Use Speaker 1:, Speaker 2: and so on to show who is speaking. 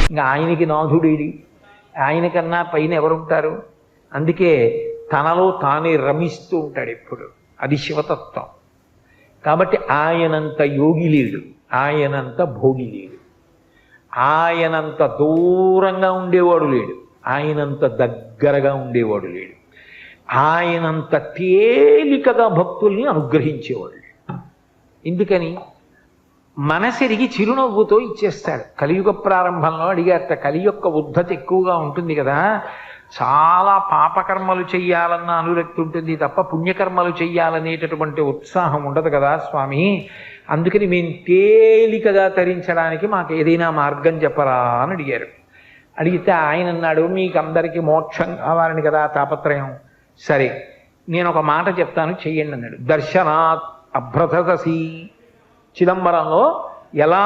Speaker 1: ఇంకా ఆయనకి నాథుడేడి, ఆయనకన్నా పైన ఎవరుంటారు? అందుకే తనలో తానే రమిస్తూ ఉంటాడు ఎప్పుడు. అది శివతత్వం. కాబట్టి ఆయనంత యోగి లేడు, ఆయనంత భోగి లేడు, ఆయనంత దూరంగా ఉండేవాడు లేడు, ఆయనంత దగ్గరగా ఉండేవాడు లేడు, ఆయనంత తేలికగా భక్తుల్ని అనుగ్రహించేవాడు లేడు. ఎందుకని? మనసెరిగి చిరునవ్వుతో ఇచ్చేస్తాడు. కలియుగ ప్రారంభంలో అడిగారట, కలి యొక్క ఉద్ధతి ఎక్కువగా ఉంటుంది కదా, చాలా పాపకర్మలు చెయ్యాలన్న అనురక్తి ఉంటుంది తప్ప పుణ్యకర్మలు చెయ్యాలనేటటువంటి ఉత్సాహం ఉండదు కదా స్వామి, అందుకని మేము తేలికగా తరించడానికి మాకు ఏదైనా మార్గం చెప్పరా అని అడిగారు. అడిగితే ఆయన అన్నాడు, మీకు అందరికీ మోక్షం కావాలని కదా తాపత్రయం, సరే నేను ఒక మాట చెప్తాను చెయ్యండి అన్నాడు. దర్శనాత్ అభ్రతసి, చిదంబరంలో ఎలా